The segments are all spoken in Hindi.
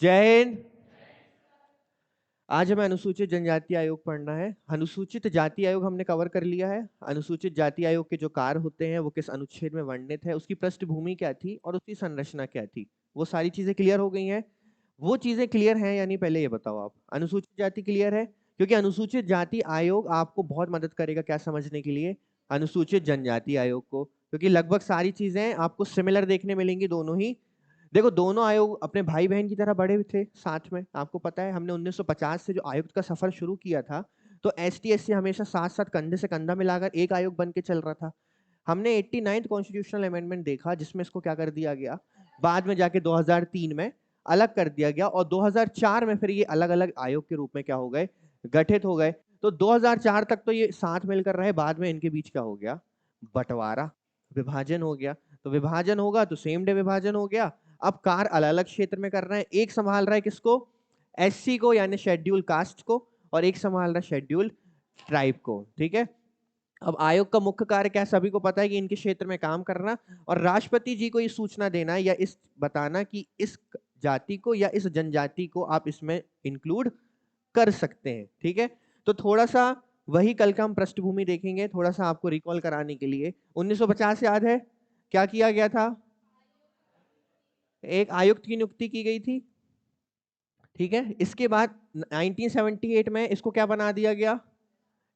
जय हिंद। आज हमें अनुसूचित जनजाति आयोग पढ़ना है। अनुसूचित जाति आयोग हमने कवर कर लिया है। अनुसूचित जाति आयोग के जो कार्य होते हैं वो किस अनुच्छेद में वर्णित है, उसकी पृष्ठभूमि क्या थी और उसकी संरचना क्या थी, वो सारी चीजें क्लियर हो गई हैं। वो चीजें क्लियर हैं या नहीं, पहले ये बताओ आप। अनुसूचित जाति क्लियर है? क्योंकि अनुसूचित जाति आयोग आपको बहुत मदद करेगा क्या समझने के लिए, अनुसूचित जनजाति आयोग को, क्योंकि लगभग सारी चीजें आपको सिमिलर देखने मिलेंगी दोनों ही। देखो, दोनों आयोग अपने भाई बहन की तरह बड़े थे साथ में। आपको पता है हमने 1950 से जो आयुक्त का सफर शुरू किया था, तो एसटी एससी हमेशा साथ साथ कंधे से कंधा मिलाकर एक आयोग बन के चल रहा था। हमने 89th कॉन्स्टिट्यूशनल अमेंडमेंट देखा जिसमें इसको क्या कर दिया गया, बाद में जाके 2003 में अलग कर दिया गया और 2004 में फिर ये अलग अलग आयोग के रूप में क्या हो गए, गठित हो गए। तो 2004 तक तो ये साथ मिलकर रहे, बाद में इनके बीच क्या हो गया, बंटवारा, विभाजन हो गया। तो विभाजन होगा तो सेम डे विभाजन हो गया। अब कार अलग अलग क्षेत्र में कर रहे हैं, एक संभाल रहा है किसको, एससी को यानी शेड्यूल कास्ट को, और एक संभाल रहा है शेड्यूल ट्राइब को। ठीक है। अब आयोग का मुख्य कार्य क्या है, सभी को पता है कि इनके क्षेत्र में काम करना और राष्ट्रपति जी को ये सूचना देना या इस बताना कि इस जाति को या इस जनजाति को आप इसमें इंक्लूड कर सकते हैं। ठीक है। तो थोड़ा सा वही कल का हम पृष्ठभूमि देखेंगे, थोड़ा सा आपको रिकॉल कराने के लिए। 1950 याद है क्या किया गया था, एक आयुक्त की नियुक्ति की गई थी। ठीक है। इसके बाद 1978 में इसको क्या बना दिया गया,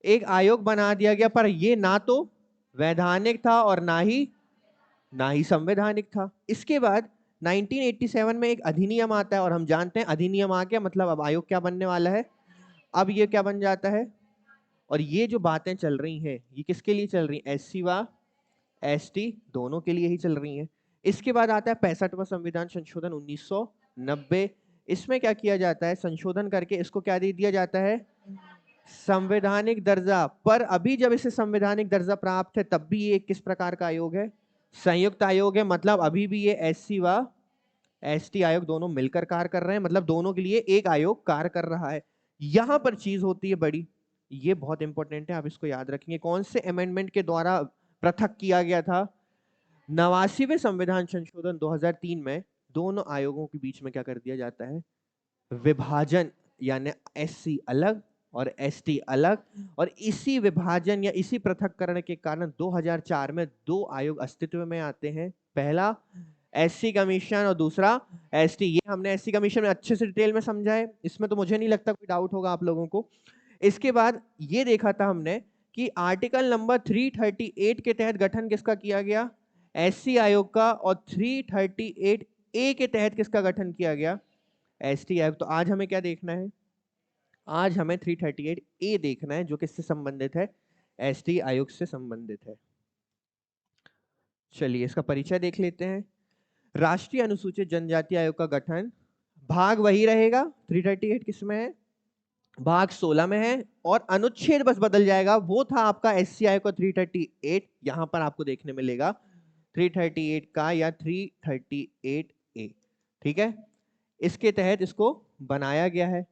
एक आयोग बना दिया गया, पर ये ना तो वैधानिक था और ना ही संवैधानिक था। इसके बाद 1987 में एक अधिनियम आता है और हम जानते हैं अधिनियम आ गया मतलब अब आयोग क्या बनने वाला है, अब ये क्या बन जाता है। और ये जो बातें चल रही हैं ये किसके लिए चल रही हैं, एससी व एसटी दोनों के लिए ही चल रही हैं। इसके बाद आता है 65वां संविधान संशोधन 1990। इसमें क्या किया जाता है, संशोधन करके इसको क्या दे दिया जाता है, संवैधानिक दर्जा। पर अभी जब इसे संवैधानिक दर्जा प्राप्त है तब भी ये किस प्रकार का आयोग है, संयुक्त आयोग है। मतलब अभी भी ये एससी व एसटी आयोग दोनों मिलकर कार्य कर रहे हैं, मतलब दोनों के लिए एक आयोग कार्य कर रहा है। यहां पर चीज होती है बड़ी, ये बहुत इंपॉर्टेंट है, आप इसको याद रखेंगे। कौन से अमेंडमेंट के द्वारा पृथक किया गया था, 89वें संविधान संशोधन 2003 में दोनों आयोगों के बीच में क्या कर दिया जाता है, विभाजन, यानी एससी अलग और एसटी अलग। और इसी विभाजन या इसी पृथककरण के कारण 2004 में दो आयोग अस्तित्व में आते हैं, पहला एससी कमीशन और दूसरा एसटी। ये हमने एससी कमीशन में अच्छे से डिटेल में समझा है, इसमें तो मुझे नहीं लगता कोई डाउट होगा आप लोगों को। इसके बाद ये देखा था हमने कि आर्टिकल नंबर 338 के तहत गठन किसका किया गया, एससी आयोग का, और 338 ए के तहत किसका गठन किया गया, एसटी आयोग। तो आज हमें क्या देखना है, आज हमें 338 ए देखना है जो किससे संबंधित है, एसटी आयोग से संबंधित है। चलिए इसका परिचय देख लेते हैं। राष्ट्रीय अनुसूचित जनजाति आयोग का गठन, भाग वही रहेगा, 338 किसमें है, भाग 16 में है, और अनुच्छेद बस बदल जाएगा। वो था आपका एससी आयोग का 338, यहां पर आपको देखने मिलेगा 338 का या 338 ए। ठीक है। इसके तहत इसको बनाया गया है।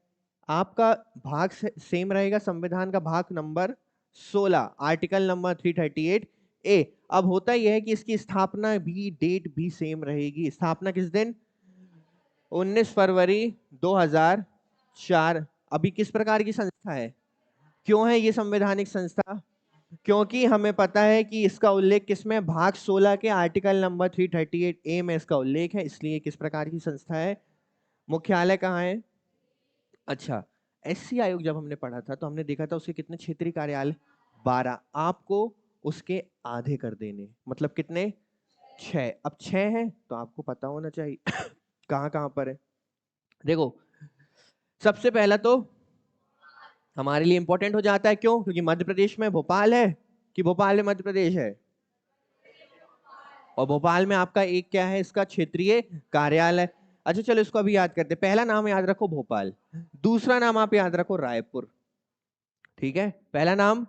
आपका भाग सेम रहेगा, संविधान का भाग नंबर 16 आर्टिकल नंबर 338 ए। अब होता यह है कि इसकी स्थापना भी डेट भी सेम रहेगी। स्थापना किस दिन, 19 फरवरी 2004। अभी किस प्रकार की संस्था है, क्यों है ये संवैधानिक संस्था, क्योंकि हमें पता है कि इसका उल्लेख किसमें, भाग 16 के आर्टिकल नंबर 338 ए में इसका उल्लेख है, इसलिए किस प्रकार की संस्था है। मुख्यालय कहाँ है, अच्छा, एससी आयोग जब हमने पढ़ा था तो हमने देखा था उसके कितने क्षेत्रीय कार्यालय, 12। आपको उसके आधे कर देने, मतलब कितने, 6। अब 6 है तो आपको पता होना चाहिए कहाँ कहाँ पर है। देखो, सबसे पहला तो हमारे लिए इंपॉर्टेंट हो जाता है, क्यों, क्योंकि मध्य प्रदेश में भोपाल है, कि भोपाल में मध्य प्रदेश है, और भोपाल में आपका एक क्या है, इसका क्षेत्रीय कार्यालय। अच्छा चलो इसको अभी याद करते हैं। पहला नाम याद रखो भोपाल, दूसरा नाम आप याद रखो रायपुर। ठीक है, पहला नाम,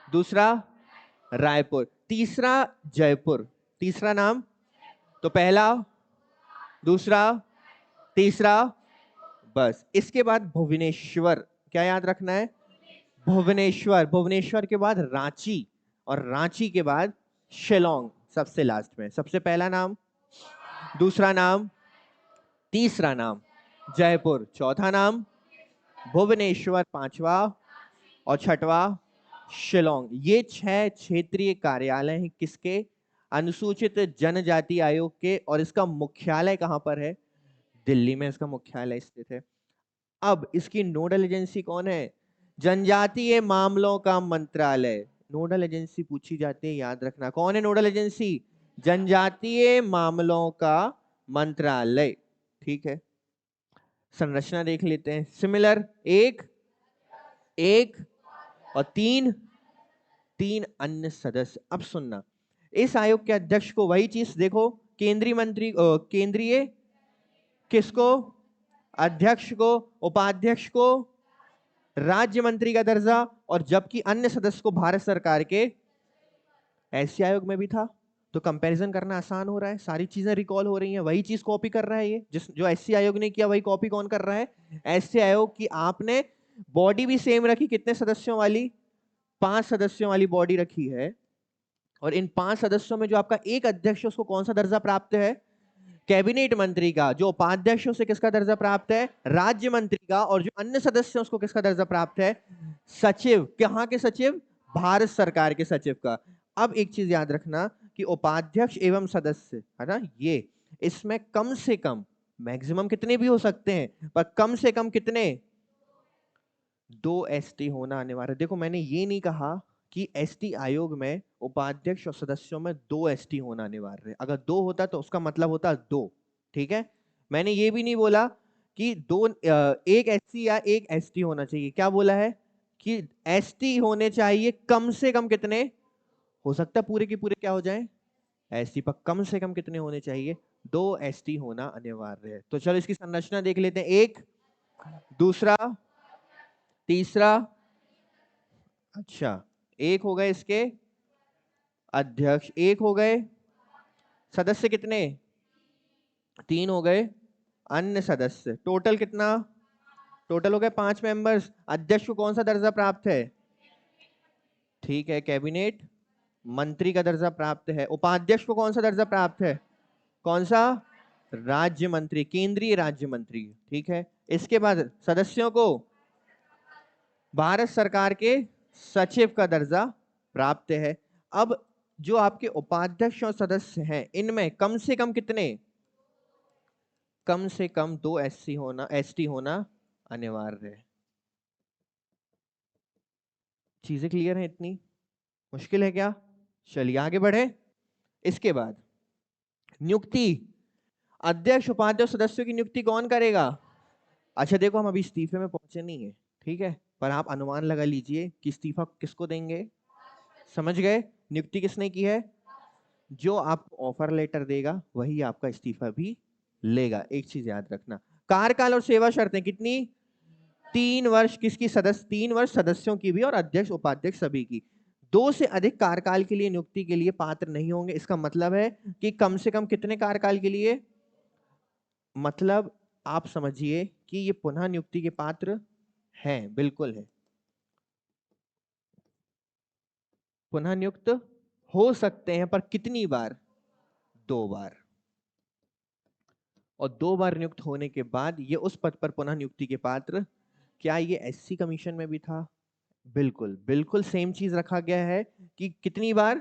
दूसरा रायपुर, तीसरा जयपुर। तीसरा नाम, तो पहला, दूसरा, तीसरा, बस। इसके बाद भुवनेश्वर, क्या याद रखना है, भुवनेश्वर। भुवनेश्वर के बाद रांची, और रांची के बाद शिलोंग सबसे लास्ट में। सबसे पहला नाम, दूसरा नाम, तीसरा नाम, जयपुर चौथा नाम, भुवनेश्वर पांचवा और छठवा शिलोंग। ये 6 क्षेत्रीय कार्यालय हैं किसके? अनुसूचित जनजाति आयोग के। और इसका मुख्यालय कहां पर है? दिल्ली में इसका मुख्यालय स्थित है। अब इसकी नोडल एजेंसी कौन है? जनजातीय मामलों का मंत्रालय। नोडल एजेंसी पूछी जाती है, याद रखना। कौन है नोडल एजेंसी? जनजातीय मामलों का मंत्रालय। ठीक है, संरचना देख लेते हैं। सिमिलर, एक एक और तीन, तीन अन्य सदस्य। अब सुनना, इस आयोग के अध्यक्ष को, वही चीज देखो, केंद्रीय मंत्री, केंद्रीय किसको? अध्यक्ष को, उपाध्यक्ष को राज्य मंत्री का दर्जा, और जबकि अन्य सदस्य को भारत सरकार के। ऐसे आयोग में भी था, तो कंपैरिजन करना आसान हो रहा है, सारी चीजें रिकॉल हो रही हैं, वही चीज कॉपी कर रहा है ये। जो एससी आयोग ने किया वही कॉपी कौन कर रहा है? एससी आयोग की। आपने बॉडी भी सेम रखी, कितने सदस्यों वाली? 5 सदस्यों वाली बॉडी रखी है। और इन 5 सदस्यों में जो आपका एक अध्यक्ष है उसको कौन सा दर्जा प्राप्त है? कैबिनेट मंत्री का। जो उपाध्यक्ष से किसका दर्जा प्राप्त है? राज्य मंत्री का। और जो अन्य सदस्य उसको किसका दर्जा प्राप्त है? सचिव। कहां के सचिव? भारत सरकार के सचिव का। अब एक चीज याद रखना कि उपाध्यक्ष एवं सदस्य है ना, ये इसमें कम से कम, मैक्सिमम कितने भी हो सकते हैं, पर कम से कम कितने? 2 एसटी होना अनिवार्य है। देखो, मैंने ये नहीं कहा कि एसटी आयोग में उपाध्यक्ष और सदस्यों में 2 एसटी होना अनिवार्य है। अगर 2 होता तो उसका मतलब होता 2। ठीक है, मैंने ये भी नहीं बोला कि एक एससी या एक एसटी होना चाहिए। क्या बोला है? कि एसटी होने चाहिए कम से कम कितने? हो सकता है पूरे के पूरे क्या हो जाए? एसटी, पर कम से कम कितने होने चाहिए? 2 एसटी होना अनिवार्य है। तो चलो इसकी संरचना देख लेते हैं। एक, दूसरा, तीसरा। अच्छा, एक हो गए इसके अध्यक्ष, एक हो गए सदस्य, कितने? 3 हो गए अन्य सदस्य। टोटल कितना? टोटल हो गए 5 मेंबर्स। अध्यक्ष को कौन सा दर्जा प्राप्त है? ठीक है, कैबिनेट मंत्री का दर्जा प्राप्त है। उपाध्यक्ष को कौन सा दर्जा प्राप्त है? कौन सा? राज्य मंत्री, केंद्रीय राज्य मंत्री। ठीक है, इसके बाद सदस्यों को भारत सरकार के सचिव का दर्जा प्राप्त है। अब जो आपके उपाध्यक्ष और सदस्य हैं, इनमें कम से कम कितने? कम से कम 2 एसटी होना अनिवार्य है। चीजें क्लियर हैं? इतनी मुश्किल है क्या? चलिए आगे बढ़े। इसके बाद नियुक्ति। अध्यक्ष, उपाध्यक्ष, सदस्यों की नियुक्ति कौन करेगा? अच्छा देखो, हम अभी इस्तीफे में पहुंचे नहीं है, ठीक है, पर आप अनुमान लगा लीजिए कि इस्तीफा किसको देंगे। समझ गए? नियुक्ति किसने की है? जो आपको ऑफर लेटर देगा वही आपका इस्तीफा भी लेगा। एक चीज याद रखना, कार्यकाल और सेवा शर्तें कितनी? 3 वर्ष। किसकी? सदस्य। 3 वर्ष सदस्यों की भी और अध्यक्ष उपाध्यक्ष सभी की। 2 से अधिक कार्यकाल के लिए नियुक्ति के लिए पात्र नहीं होंगे। इसका मतलब है कि कम से कम कितने कार्यकाल के लिए? मतलब आप समझिए कि ये पुनः नियुक्ति के पात्र हैं, बिल्कुल है। पुनः नियुक्त हो सकते हैं, पर कितनी बार? 2 बार। और 2 बार नियुक्त होने के बाद ये उस पद पर पुनः नियुक्ति के पात्र। क्या ये एससी कमीशन में भी था? बिल्कुल बिल्कुल सेम चीज रखा गया है कि कितनी बार?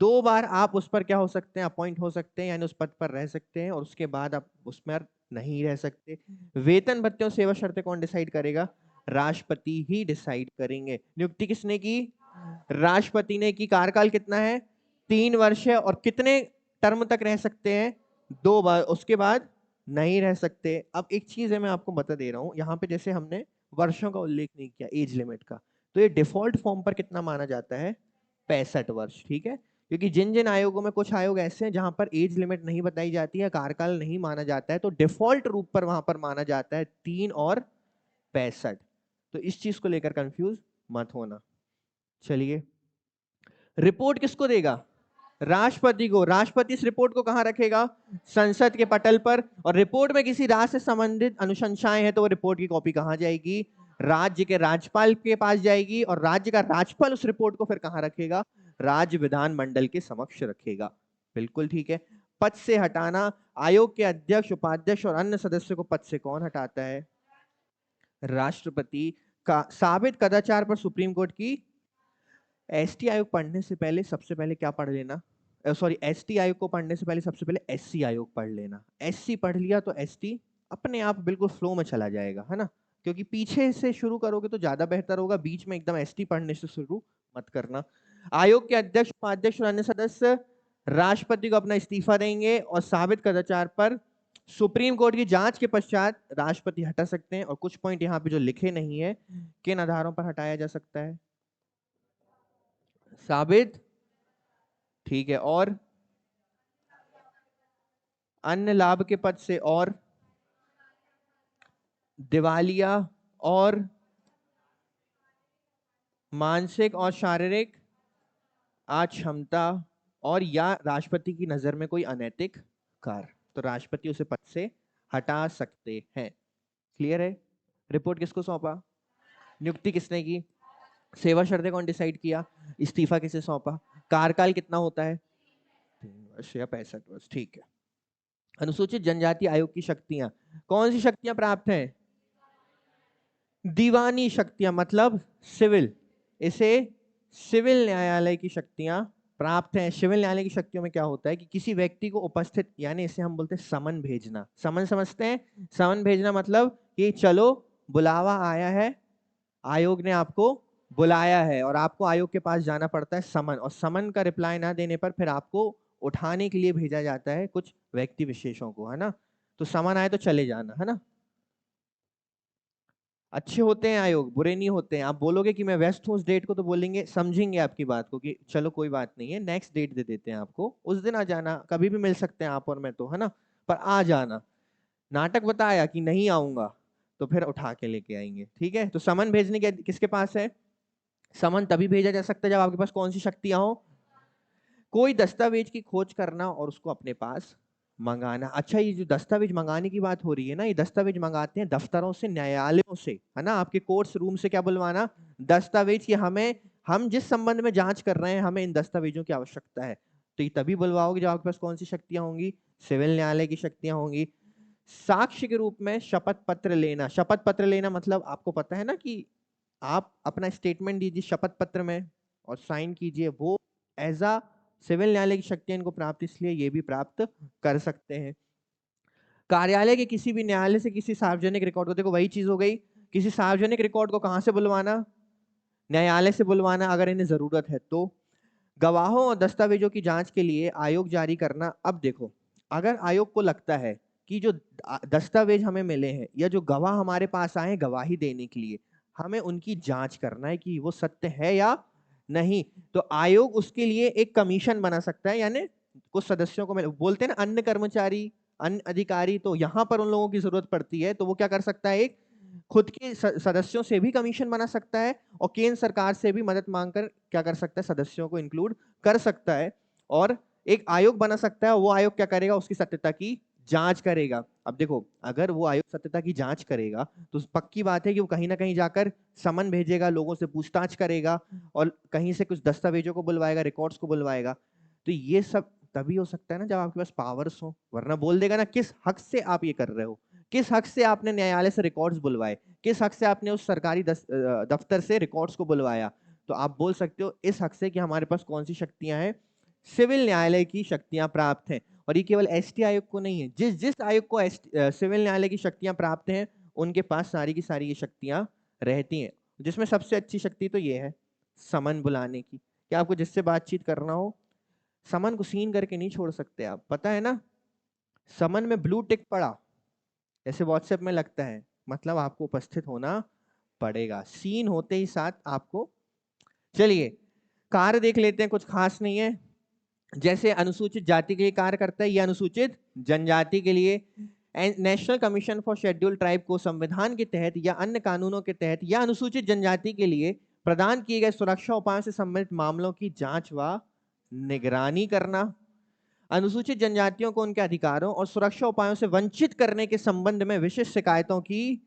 2 बार आप उस पर क्या हो सकते हैं? अपॉइंट हो सकते हैं, यानी उस पद पर रह सकते हैं, और उसके बाद आप उसमें नहीं रह सकते। वेतन, भत्ते और सेवा शर्तें कौन डिसाइड करेगा? राष्ट्रपति ही डिसाइड करेंगे। नियुक्ति किसने की? राष्ट्रपति ने की। कार्यकाल कितना है? 3 वर्ष है। और कितने टर्म तक रह सकते हैं? 2 बार, उसके बाद नहीं रह सकते। अब एक चीज है, मैं आपको बता दे रहा हूं, यहाँ पे जैसे हमने वर्षों का उल्लेख नहीं किया, एज लिमिट का, तो ये डिफॉल्ट फॉर्म पर कितना माना जाता है? 65 वर्ष। ठीक है, क्योंकि जिन जिन आयोगों में, कुछ आयोग ऐसे हैं जहां पर एज लिमिट नहीं बताई जाती है, कार्यकाल नहीं माना जाता है, तो डिफॉल्ट रूप पर वहां पर माना जाता है 3 और 65। तो इस चीज को लेकर कंफ्यूज मत होना। चलिए, रिपोर्ट किसको देगा? राष्ट्रपति को। राष्ट्रपति इस रिपोर्ट को कहां रखेगा? संसद के पटल पर। और रिपोर्ट में किसी राज्य से संबंधित अनुशंसाएं हैं तो वो रिपोर्ट की कॉपी कहां जाएगी? राज्य के राज्यपाल के पास जाएगी। और राज्य का राज्यपाल उस रिपोर्ट को फिर कहां रखेगा? राज्य विधानमंडल के समक्ष रखेगा। बिल्कुल ठीक है। पद से हटाना। आयोग के अध्यक्ष, उपाध्यक्ष और अन्य सदस्यों को पद से कौन हटाता है? राष्ट्रपति। का साबित कदाचार पर सुप्रीम कोर्ट की। एसटी आयोग पढ़ने से पहले सबसे पहले क्या पढ़ लेना? सॉरी, एसटी आयोग को पढ़ने से पहले सबसे पहले एससी आयोग पढ़ लेना। एससी पढ़ लिया तो एसटी अपने आप बिल्कुल फ्लो में चला जाएगा, है ना? क्योंकि पीछे से शुरू करोगे तो ज्यादा बेहतर होगा, बीच में एकदम एसटी पढ़ने से शुरू मत करना। आयोग के अध्यक्ष, उपाध्यक्ष और अन्य सदस्य राष्ट्रपति को अपना इस्तीफा देंगे और साबित कदाचार पर सुप्रीम कोर्ट की जांच के पश्चात राष्ट्रपति हटा सकते हैं। और कुछ पॉइंट यहाँ पे जो लिखे नहीं है, किन आधारों पर हटाया जा सकता है? साबित, ठीक है, और अन्य लाभ के पद से, और दिवालिया, और मानसिक और शारीरिक अक्षमता, और या राष्ट्रपति की नजर में कोई अनैतिक कार्य, तो राष्ट्रपति उसे पद से हटा सकते हैं। क्लियर है? रिपोर्ट किसको सौंपा? नियुक्ति किसने की? सेवा शर्तें कौन डिसाइड किया? इस्तीफा किसे सौंपा? कार्यकाल कितना होता है? 3 वर्ष या 65 वर्ष। ठीक है। अनुसूचित जनजाति आयोग की शक्तियां, कौन सी शक्तियां प्राप्त हैं? दीवानी शक्तियां, मतलब सिविल। इसे सिविल न्यायालय की शक्तियां प्राप्त हैं। सिविल न्यायालय की शक्तियों में क्या होता है कि किसी व्यक्ति को उपस्थित, यानी इसे हम बोलते हैं समन भेजना। समन समझते हैं? समन भेजना मतलब कि चलो बुलावा आया है, आयोग ने आपको बुलाया है और आपको आयोग के पास जाना पड़ता है, समन। और समन का रिप्लाई ना देने पर फिर आपको उठाने के लिए भेजा जाता है कुछ व्यक्ति विशेषों को, है ना? तो समन आए तो चले जाना, है ना? अच्छे होते हैं आयोग, बुरे नहीं होते हैं। आप बोलोगे कि मैं व्यस्त हूँ उस डेट को, तो बोलेंगे, समझेंगे आपकी बात को कि चलो कोई बात नहीं है, नेक्स्ट डेट दे देते हैं आपको, उस दिन आ जाना। कभी भी मिल सकते हैं आप और मैं तो, है ना? पर आ जाना। नाटक बताया कि नहीं आऊंगा तो फिर उठा के लेके आएंगे। ठीक है? तो समन भेजने के किसके पास है? समन तभी भेजा जा सकता है जब आपके पास कौन सी शक्तियां हो? कोई दस्तावेज की खोज करना और उसको अपने पास मंगाना। अच्छा, ये जो दस्तावेज मंगाने की बात हो रही है ना, ये दस्तावेज मंगाते हैं दफ्तरों से, न्यायालयों से, है ना? आपके कोर्ट्स रूम से क्या बुलवाना? दस्तावेज की हमें, हम जिस संबंध में जांच कर रहे हैं, हमें इन दस्तावेजों की आवश्यकता है। तो ये तभी बुलवाओगे जब आपके पास कौन सी शक्तियां होंगी? सिविल न्यायालय की शक्तियां होंगी। साक्ष्य के रूप में शपथ पत्र लेना। शपथ पत्र लेना मतलब आपको पता है ना कि आप अपना स्टेटमेंट दीजिए शपथ पत्र में और साइन कीजिए, वो एज अ सिविल न्यायालय की शक्तियां इनको प्राप्त, इसलिए ये भी प्राप्त कर सकते हैं। कार्यालय के किसी भी न्यायालय से किसी सार्वजनिक रिकॉर्ड को, देखो वही चीज हो गई, किसी सार्वजनिक रिकॉर्ड को कहां से बुलवाना? न्यायालय से बुलवाना, अगर इन्हें जरूरत है तो। गवाहों और दस्तावेजों की जांच के लिए आयोग जारी करना। अब देखो, अगर आयोग को लगता है कि जो दस्तावेज हमें मिले हैं या जो गवाह हमारे पास आए हैं गवाही देने के लिए, हमें उनकी जांच करना है कि वो सत्य है या नहीं, तो आयोग उसके लिए एक कमीशन बना सकता है। यानी कुछ सदस्यों को बोलते हैं ना अन्य कर्मचारी, अन्य अधिकारी, तो यहां पर उन लोगों की जरूरत पड़ती है, तो वो क्या कर सकता है? एक खुद के सदस्यों से भी कमीशन बना सकता है और केंद्र सरकार से भी मदद मांगकर क्या कर सकता है? सदस्यों को इंक्लूड कर सकता है और एक आयोग बना सकता है। वो आयोग क्या करेगा? उसकी सत्यता की जांच करेगा। अब देखो, अगर वो आयोग सत्यता की जांच करेगा तो पक्की बात है कि वो कहीं ना कहीं जाकर समन भेजेगा, लोगों से पूछताछ करेगा और कहीं से कुछ दस्तावेजों को बुलवाएगा, रिकॉर्ड्स को बुलवाएगा। तो ये सब तभी हो सकता है ना जब आपके पास पावर्स हो, वरना बोल देगा ना किस हक से आप ये कर रहे हो, किस हक से आपने न्यायालय से रिकॉर्ड्स बुलवाए, किस हक से आपने उस सरकारी दफ्तर से रिकॉर्ड्स को बुलवाया। तो आप बोल सकते हो इस हक से कि हमारे पास कौन सी शक्तियां हैं? सिविल न्यायालय की शक्तियां प्राप्त हैं। और ये केवल एसटी आयोग को नहीं है, जिस जिस आयोग को सिविल न्यायालय की शक्तियां प्राप्त हैं उनके पास सारी की सारी ये शक्तियां रहती हैं। जिसमें सबसे अच्छी शक्ति तो ये है समन बुलाने की, कि आपको जिससे बातचीत करना हो, समन को सीन करके नहीं छोड़ सकते आप, पता है ना? समन में ब्लू टिक पड़ा जैसे व्हाट्सएप में लगता है, मतलब आपको उपस्थित होना पड़ेगा, सीन होते ही साथ आपको। चलिए कार्य देख लेते हैं, कुछ खास नहीं है। जैसे अनुसूचित जाति के लिए कार्य करता है, ये अनुसूचित जनजाति के लिए। National commission for scheduled tribe को संविधान के तहत या अन्य कानूनों के तहत या अनुसूचित जनजाति के लिए प्रदान किए गए सुरक्षा उपायों से संबंधित मामलों की जांच व निगरानी करना। अनुसूचित जनजातियों को उनके अधिकारों और सुरक्षा उपायों से वंचित करने के संबंध में विशिष्ट शिकायतों की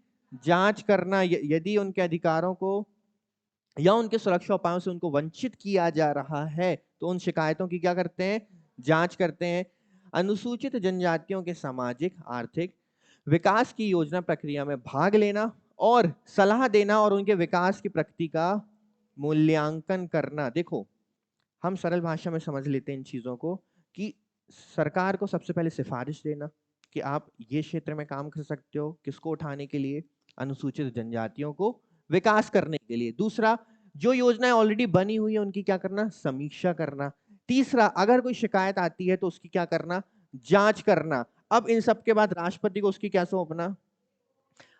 जांच करना। यदि उनके अधिकारों को या उनके सुरक्षा उपायों से उनको वंचित किया जा रहा है तो उन शिकायतों की क्या करते हैं? जांच करते हैं। अनुसूचित जनजातियों के सामाजिक आर्थिक विकास की योजना प्रक्रिया में भाग लेना और सलाह देना और उनके विकास की प्रगति का मूल्यांकन करना। देखो, हम सरल भाषा में समझ लेते हैं इन चीजों को कि सरकार को सबसे पहले सिफारिश देना कि आप ये क्षेत्र में काम कर सकते हो, किसको उठाने के लिए, अनुसूचित जनजातियों को विकास करने के लिए। दूसरा, जो योजनाएं ऑलरेडी बनी हुई है उनकी क्या करना, समीक्षा करना। तीसरा, अगर कोई शिकायत आती है तो उसकी क्या करना, जांच करना। अब इन सब के बाद राष्ट्रपति को उसकी क्या सौंपना।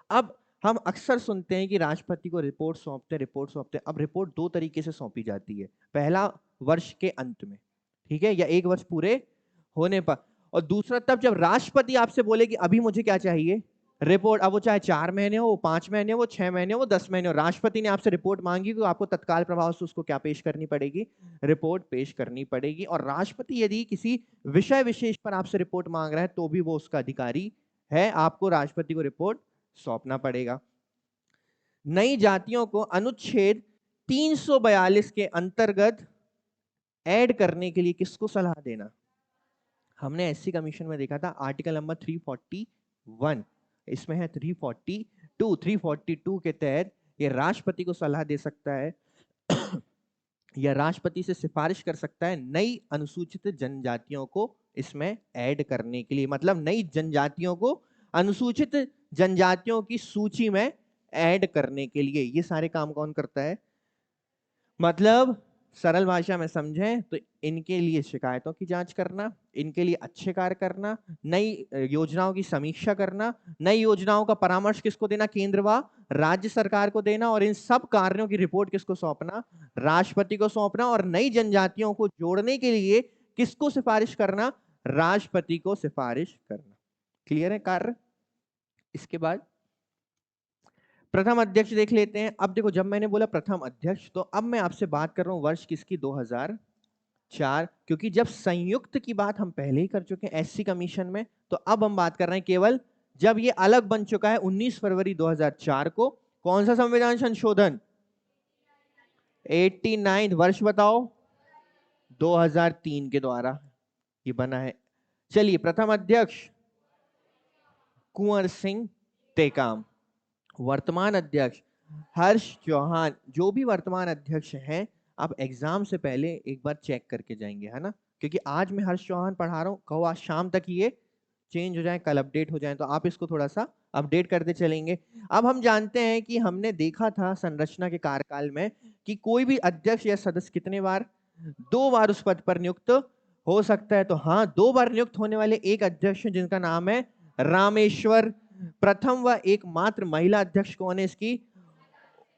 अब हम अक्सर सुनते हैं कि राष्ट्रपति को रिपोर्ट सौंपते। अब रिपोर्ट दो तरीके से सौंपी जाती है, पहला वर्ष के अंत में, ठीक है, या एक वर्ष पूरे होने पर, और दूसरा तब जब राष्ट्रपति आपसे बोले कि अभी मुझे क्या चाहिए, रिपोर्ट। अब वो चाहे 4 महीने हो, 5 महीने हो, 6 महीने हो, 10 महीने हो, राष्ट्रपति ने आपसे रिपोर्ट मांगी तो आपको तत्काल प्रभाव से उसको क्या पेश करनी पड़ेगी, रिपोर्ट पेश करनी पड़ेगी। और राष्ट्रपति यदि किसी विषय विशेष पर आपसे रिपोर्ट मांग रहा है तो भी वो उसका अधिकारी है, आपको राष्ट्रपति को रिपोर्ट सौंपना पड़ेगा। नई जातियों को अनुच्छेद 342 के अंतर्गत ऐड करने के लिए किसको सलाह देना। हमने एससी कमीशन में देखा था आर्टिकल नंबर 341, इसमें है 342 के तहत ये राष्ट्रपति को सलाह दे सकता है या राष्ट्रपति से सिफारिश कर सकता है नई अनुसूचित जनजातियों को इसमें ऐड करने के लिए। मतलब नई जनजातियों को अनुसूचित जनजातियों की सूची में ऐड करने के लिए ये सारे काम कौन करता है। मतलब सरल भाषा में समझें तो इनके लिए शिकायतों की जांच करना, इनके लिए अच्छे कार्य करना, नई योजनाओं की समीक्षा करना, नई योजनाओं का परामर्श किसको देना, केंद्र व राज्य सरकार को देना, और इन सब कार्यों की रिपोर्ट किसको सौंपना, राष्ट्रपति को सौंपना, और नई जनजातियों को जोड़ने के लिए किसको सिफारिश करना, राष्ट्रपति को सिफारिश करना। क्लियर है कार्य। इसके बाद प्रथम अध्यक्ष देख लेते हैं। अब देखो, जब मैंने बोला प्रथम अध्यक्ष तो अब मैं आपसे बात कर रहा हूं वर्ष किसकी, 2004, क्योंकि जब संयुक्त की बात हम पहले ही कर चुके हैं एससी कमीशन में, तो अब हम बात कर रहे हैं केवल जब ये अलग बन चुका है 19 फरवरी 2004 को। कौन सा संविधान संशोधन, 89 वर्ष बताओ, 2003 के द्वारा ये बना है। चलिए, प्रथम अध्यक्ष कुंवर सिंह टेकाम, वर्तमान अध्यक्ष हर्ष चौहान। जो भी वर्तमान अध्यक्ष हैं आप एग्जाम से पहले एक बार चेक करके जाएंगे, है ना, क्योंकि आज मैं हर्ष चौहान पढ़ा रहा हूं, कहो आज शाम तक ये चेंज हो जाए, कल अपडेट हो जाए, तो आप इसको थोड़ा सा अपडेट करते चलेंगे। अब हम जानते हैं कि हमने देखा था संरचना के कार्यकाल में कि कोई भी अध्यक्ष या सदस्य कितने बार, 2 बार उस पद पर नियुक्त हो सकता है। तो हाँ, 2 बार नियुक्त होने वाले एक अध्यक्ष है जिनका नाम है रामेश्वर। प्रथम व एकमात्र महिला अध्यक्ष कौन है इसकी,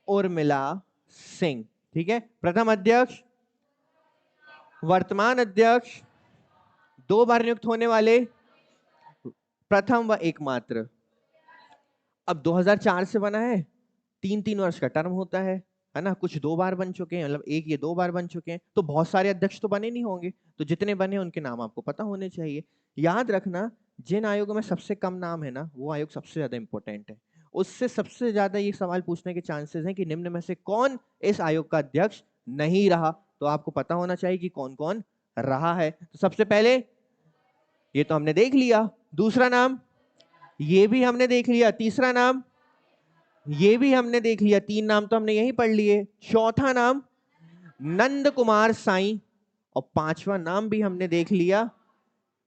उर्मिला सिंह। ठीक है, प्रथम अध्यक्ष, वर्तमान अध्यक्ष, 2 बार नियुक्त होने वाले, प्रथम व एकमात्र। अब 2004 से बना है, 3-3 वर्ष का टर्म होता है ना, कुछ 2 बार बन चुके हैं, मतलब एक ये 2 बार बन चुके हैं, तो बहुत सारे अध्यक्ष तो बने नहीं होंगे, तो जितने बने उनके नाम आपको पता होने चाहिए। याद रखना, जिन आयोगों में सबसे कम नाम है ना, वो आयोग सबसे ज्यादा इंपॉर्टेंट है, उससे सबसे ज्यादा ये सवाल पूछने के चांसेस हैं कि निम्न में से कौन इस आयोग का अध्यक्ष नहीं रहा। तो आपको पता होना चाहिए कि कौन कौन रहा है। तो सबसे पहले ये तो हमने देख लिया, दूसरा नाम ये भी हमने देख लिया, तीसरा नाम ये भी हमने देख लिया, 3 नाम तो हमने यहीं पढ़ लिए, चौथा नाम नंद कुमार साईं, और 5वां नाम भी हमने देख लिया।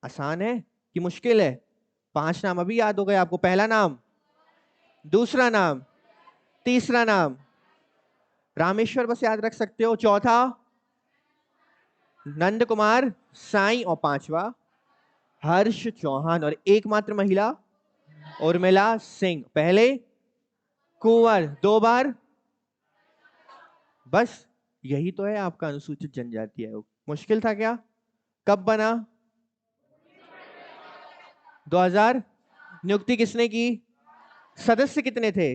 आसान है कि मुश्किल है, 5 नाम अभी याद हो गए आपको, पहला नाम, दूसरा नाम, तीसरा नाम रामेश्वर बस याद रख सकते हो, चौथा नंद कुमार साईं, और 5वां हर्ष चौहान, और एकमात्र महिला उर्मिला सिंह। पहले कुंवर 2 बार, बस यही तो है आपका अनुसूचित जनजाति आयोग। मुश्किल था क्या। कब बना, 2000। नियुक्ति किसने की, सदस्य कितने थे,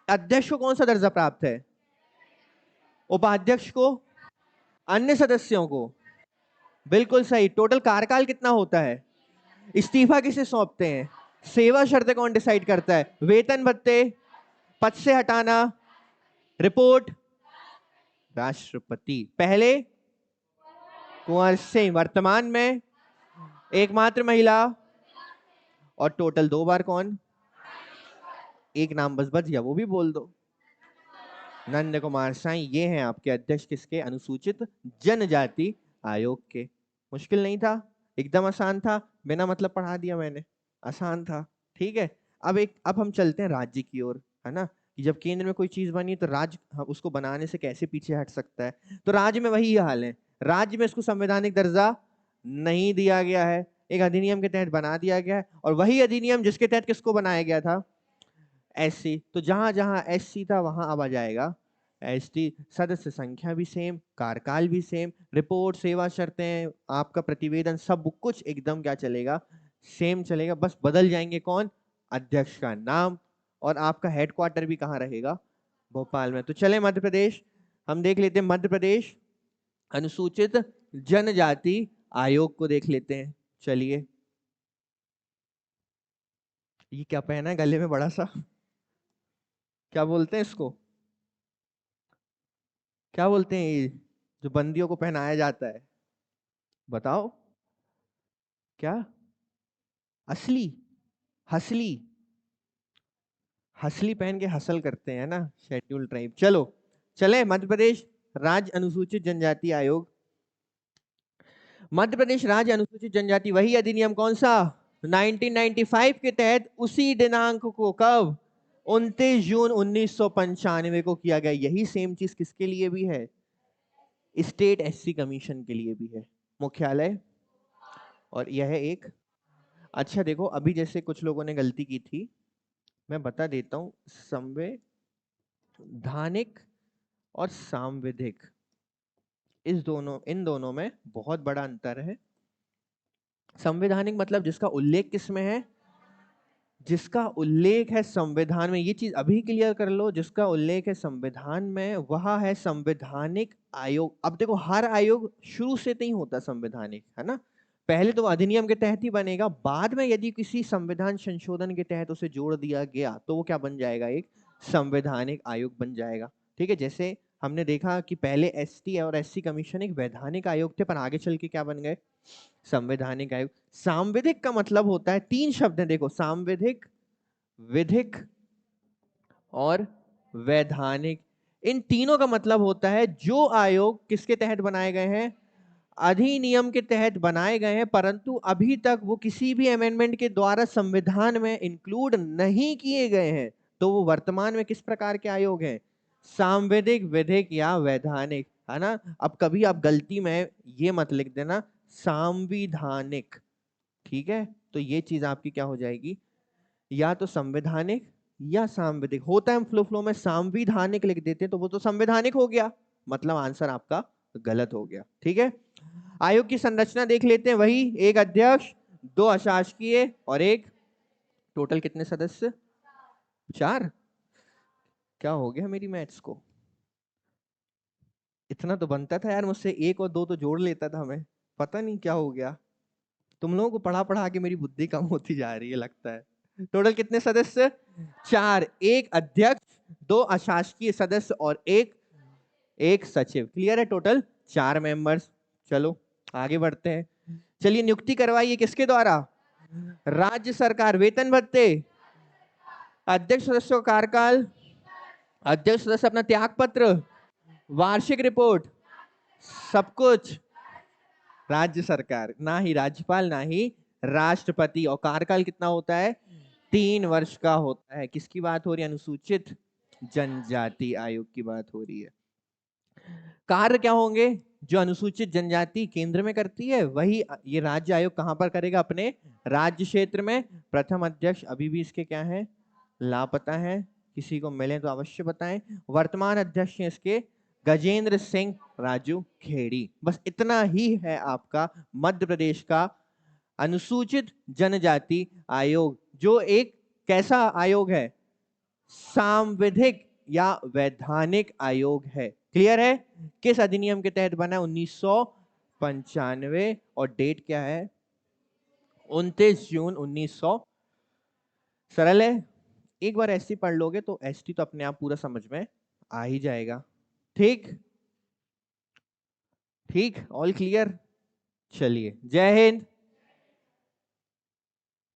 अध्यक्ष को कौन सा दर्जा प्राप्त है, उपाध्यक्ष को, अन्य सदस्यों को, बिल्कुल सही। टोटल कार्यकाल कितना होता है, इस्तीफा किसे सौंपते हैं, सेवा शर्तें कौन डिसाइड करता है, वेतन भत्ते, पद से हटाना, रिपोर्ट राष्ट्रपति। पहले कुंवर सिंह, वर्तमान में एकमात्र महिला, और टोटल 2 बार कौन? एक नाम बस बच गया, वो भी बोल दो। नंद कुमार साई, ये हैं आपके अध्यक्ष किसके? अनुसूचित जनजाति आयोग के। मुश्किल नहीं था, एकदम आसान था, बिना मतलब पढ़ा दिया मैंने, आसान था। ठीक है, अब हम चलते हैं राज्य की ओर, है ना, कि जब केंद्र में कोई चीज बनी तो राज्य उसको बनाने से कैसे पीछे हट सकता है। तो राज्य में वही हाल है, राज्य में इसको संवैधानिक दर्जा नहीं दिया गया है, एक अधिनियम के तहत बना दिया गया है, और वही अधिनियम जिसके तहत किसको बनाया गया था? एससी। तो जहां जहां एससी था वहां अब आ जाएगा एसटी। सदस्य संख्या भी सेम, कार्यकाल भी सेम, रिपोर्ट, सेवा शर्तें, आपका प्रतिवेदन, सब कुछ एकदम क्या चलेगा? सेम चलेगा। बस बदल जाएंगे कौन? अध्यक्ष का नाम। और आपका हेडक्वार्टर भी कहाँ रहेगा? भोपाल में। तो चले मध्य प्रदेश, हम देख लेते हैं मध्य प्रदेश अनुसूचित जनजाति आयोग को देख लेते हैं। चलिए, ये क्या पहना है गले में बड़ा सा? क्या बोलते हैं इसको? क्या बोलते हैं ये जो बंदियों को पहनाया जाता है? बताओ क्या? असली? हसली? हसली पहन के हसल करते हैं ना शेड्यूल ट्राइब। चलो चले मध्य प्रदेश राज्य अनुसूचित जनजाति आयोग। मध्य प्रदेश राज्य अनुसूचित जनजाति, वही अधिनियम कौन सा? 1995 के तहत उसी दिनांक को, कब? 29 जून 1995 को किया गया। यही सेम चीज किसके लिए भी है? स्टेट एससी कमीशन के लिए भी है, मुख्यालय। और यह एक, अच्छा देखो, अभी जैसे कुछ लोगों ने गलती की थी, मैं बता देता हूं, संवैधानिक और सांविधिक, इन दोनों में बहुत बड़ा अंतर है। संवैधानिक मतलब जिसका उल्लेख किस में है? जिसका उल्लेख है संविधान में, ये चीज अभी क्लियर कर लो, जिसका उल्लेख है संविधान में वह है संवैधानिक आयोग। अब देखो, हर आयोग शुरू से नहीं होता संवैधानिक, है ना, पहले तो अधिनियम के तहत ही बनेगा, बाद में यदि किसी संविधान संशोधन के तहत उसे जोड़ दिया गया तो वो क्या बन जाएगा? एक संवैधानिक आयोग बन जाएगा। ठीक है, जैसे हमने देखा कि पहले एसटी और एससी कमीशन एक वैधानिक आयोग थे, पर आगे चल के क्या बन गए? संवैधानिक आयोग। सांविधिक का मतलब होता है, 3 शब्द हैं देखो, सांविधिक, विधिक और वैधानिक। इन तीनों का मतलब होता है जो आयोग किसके तहत बनाए गए हैं? अधिनियम के तहत बनाए गए हैं, परंतु अभी तक वो किसी भी अमेंडमेंट के द्वारा संविधान में इंक्लूड नहीं किए गए हैं, तो वो वर्तमान में किस प्रकार के आयोग हैं? सांविधिक, विधिक या वैधानिक, है ना। अब कभी आप गलती में ये मत लिख देना सांविधानिक, ठीक है, तो ये चीज आपकी क्या हो जाएगी? या तो संवैधानिक या सांविधिक होता है, हम फ्लो फ्लो में संविधानिक लिख देते हैं तो वो तो संवैधानिक हो गया, मतलब आंसर आपका गलत हो गया। ठीक है, आयोग की संरचना देख लेते हैं, वही एक अध्यक्ष, 2 अशासकीय और एक, टोटल कितने सदस्य? 4। क्या हो गया मेरी मैथ्स को? इतना तो बनता था यार मुझसे, 1 और 2 तो जोड़ लेता था मैं, पता नहीं क्या हो गया। तुम लोगों को पढ़ा पढ़ा के मेरी बुद्धि कम होती जा रही है लगता है। टोटल कितने सदस्य? 4, एक अध्यक्ष, 2 अशासकीय सदस्य और एक सचिव। क्लियर है, टोटल 4 मेंबर्स। चलो आगे बढ़ते हैं। चलिए, नियुक्ति करवाइए किसके द्वारा? राज्य सरकार। वेतन भत्ते, अध्यक्ष सदस्यों का कार्यकाल, अध्यक्ष सदस्य अपना त्याग पत्र, वार्षिक रिपोर्ट, सब कुछ राज्य सरकार, ना ही राज्यपाल ना ही राष्ट्रपति। और कार्यकाल कितना होता है? 3 वर्ष का होता है। किसकी बात हो रही है? अनुसूचित जनजाति आयोग की बात हो रही है। कार्य क्या होंगे जो अनुसूचित जनजाति केंद्र में करती है, वही ये राज्य आयोग कहां पर करेगा? अपने राज्य क्षेत्र में। प्रथम अध्यक्ष अभी भी इसके क्या है? लापता है, किसी को मिले तो अवश्य बताएं। वर्तमान अध्यक्ष हैं इसके गजेंद्र सिंह राजू खेड़ी। बस इतना ही है आपका मध्य प्रदेश का अनुसूचित जनजाति आयोग, जो एक कैसा आयोग है? सांविधिक या वैधानिक आयोग है। क्लियर है? किस अधिनियम के तहत बना? 1995, और डेट क्या है? 29 जून 1900। सरल है, एक बार एसटी पढ़ लोगे तो एसटी तो अपने आप पूरा समझ में आ ही जाएगा। ठीक ठीक, ऑल क्लियर। चलिए, जय हिंद।